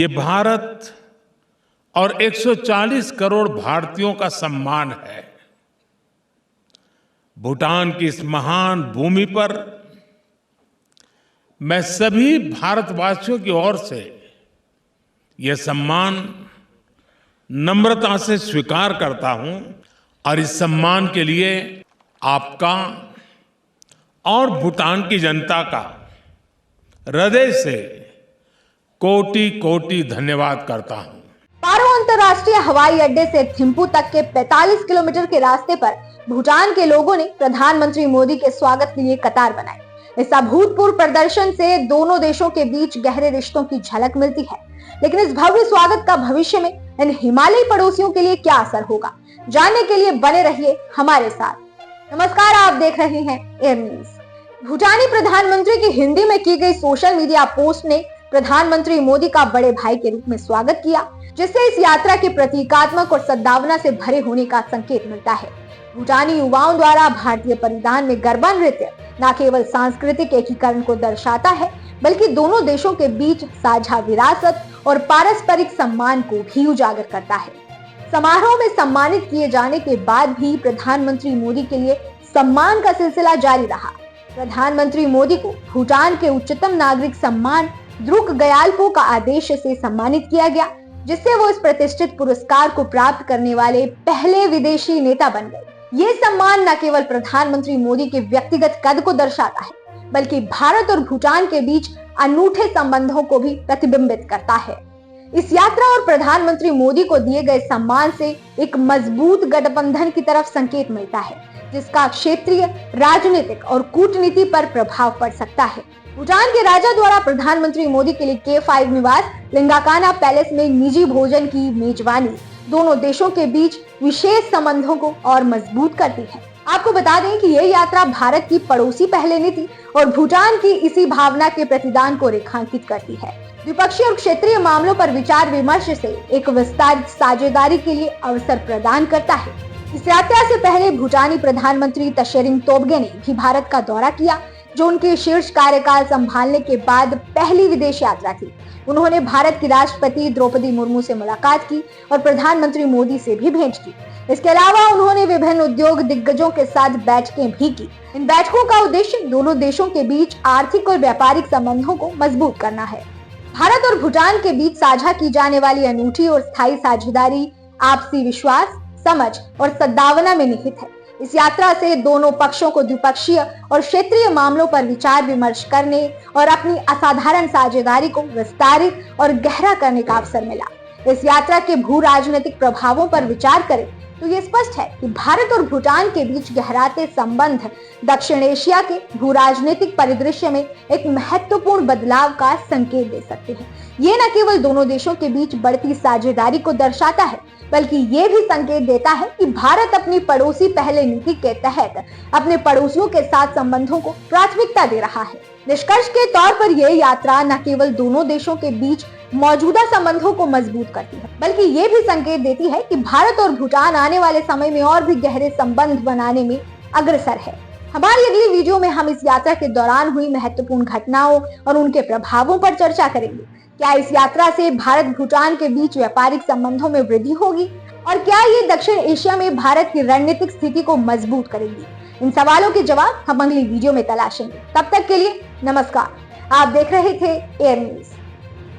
ये भारत और 140 करोड़ भारतीयों का सम्मान है। भूटान की इस महान भूमि पर मैं सभी भारतवासियों की ओर से यह सम्मान नम्रता से स्वीकार करता हूं और इस सम्मान के लिए आपका और भूटान की जनता का हृदय से कोटि कोटि धन्यवाद करता हूं। पारो अंतर्राष्ट्रीय हवाई अड्डे से थिम्पू तक के 45 किलोमीटर के रास्ते पर भूटान के लोगों ने प्रधानमंत्री मोदी के स्वागत के लिए कतार बनाई। इस अभूतपूर्व प्रदर्शन से दोनों देशों के बीच गहरे रिश्तों की झलक मिलती है। लेकिन इस भव्य स्वागत का भविष्य में इन हिमालयी पड़ोसियों के लिए क्या असर होगा, जानने के लिए बने रहिए हमारे साथ। नमस्कार, आप देख रहे हैं एयर न्यूज। भूटानी प्रधानमंत्री की हिंदी में की गई सोशल मीडिया पोस्ट ने प्रधानमंत्री मोदी का बड़े भाई के रूप में स्वागत किया, जिससे इस यात्रा के प्रतीकात्मक और सद्भावना से भरे होने का संकेत मिलता है। भूटानी युवाओं द्वारा भारतीय परिधान में गरबा नृत्य न केवल सांस्कृतिक एकीकरण को दर्शाता है, बल्कि दोनों देशों के बीच साझा विरासत और पारस्परिक सम्मान को भी उजागर करता है। समारोह में सम्मानित किए जाने के बाद भी प्रधानमंत्री मोदी के लिए सम्मान का सिलसिला जारी रहा। प्रधानमंत्री मोदी को भूटान के उच्चतम नागरिक सम्मान द्रुक गयाल्पो का आदेश से सम्मानित किया गया, जिससे वो इस प्रतिष्ठित पुरस्कार को प्राप्त करने वाले पहले विदेशी नेता बन गए। ये सम्मान न केवल प्रधानमंत्री मोदी के व्यक्तिगत कद को दर्शाता है, बल्कि भारत और भूटान के बीच अनूठे संबंधों को भी प्रतिबिंबित करता है। इस यात्रा और प्रधानमंत्री मोदी को दिए गए सम्मान से एक मजबूत गठबंधन की तरफ संकेत मिलता है, जिसका क्षेत्रीय, राजनीतिक और कूटनीति पर प्रभाव पड़ सकता है। भूटान के राजा द्वारा प्रधानमंत्री मोदी के लिए K5 निवास लिंगाकाना पैलेस में निजी भोजन की मेजबानी दोनों देशों के बीच विशेष संबंधों को और मजबूत करती है। आपको बता दें कि यह यात्रा भारत की पड़ोसी पहले नीति और भूटान की इसी भावना के प्रतिदान को रेखांकित करती है। द्विपक्षीय और क्षेत्रीय मामलों पर विचार विमर्श से एक विस्तारित साझेदारी के लिए अवसर प्रदान करता है। इस यात्रा से पहले भूटानी प्रधानमंत्री तशेरिंग तोब्गे ने भी भारत का दौरा किया, जो उनके शीर्ष कार्यकाल संभालने के बाद पहली विदेश यात्रा थी। उन्होंने भारत की राष्ट्रपति द्रौपदी मुर्मू से मुलाकात की और प्रधानमंत्री मोदी से भी भेंट की। इसके अलावा उन्होंने विभिन्न उद्योग दिग्गजों के साथ बैठकें भी की। इन बैठकों का उद्देश्य दोनों देशों के बीच आर्थिक और व्यापारिक संबंधों को मजबूत करना है। भारत और भूटान के बीच साझा की जाने वाली अनूठी और स्थायी साझेदारी आपसी विश्वास, समझ और सद्भावना में निहित है। इस यात्रा से दोनों पक्षों को द्विपक्षीय और क्षेत्रीय मामलों पर विचार विमर्श करने और अपनी असाधारण साझेदारी को विस्तारित और गहरा करने का अवसर मिला। इस यात्रा के भू राजनीतिक प्रभावों पर विचार करें तो ये स्पष्ट है कि भारत और भूटान के बीच गहराते संबंध दक्षिण एशिया के भू राजनीतिक परिदृश्य में एक महत्वपूर्ण बदलाव का संकेत दे सकते हैं। ये न केवल दोनों देशों के बीच बढ़ती साझेदारी को दर्शाता है, बल्कि ये भी संकेत देता है कि भारत अपनी पड़ोसी पहले नीति के तहत अपने पड़ोसियों के साथ संबंधों को प्राथमिकता दे रहा है। निष्कर्ष के तौर पर यह यात्रा न केवल दोनों देशों के बीच मौजूदा संबंधों को मजबूत करती है, बल्कि ये भी संकेत देती है कि भारत और भूटान आने वाले समय में और भी गहरे संबंध बनाने में अग्रसर है। हमारी अगली वीडियो में हम इस यात्रा के दौरान हुई महत्वपूर्ण घटनाओं और उनके प्रभावों पर चर्चा करेंगे। क्या इस यात्रा से भारत भूटान के बीच व्यापारिक संबंधों में वृद्धि होगी और क्या ये दक्षिण एशिया में भारत की रणनीतिक स्थिति को मजबूत करेगी? इन सवालों के जवाब हम अगली वीडियो में तलाशेंगे। तब तक के लिए नमस्कार। आप देख रहे थे एयर न्यूज।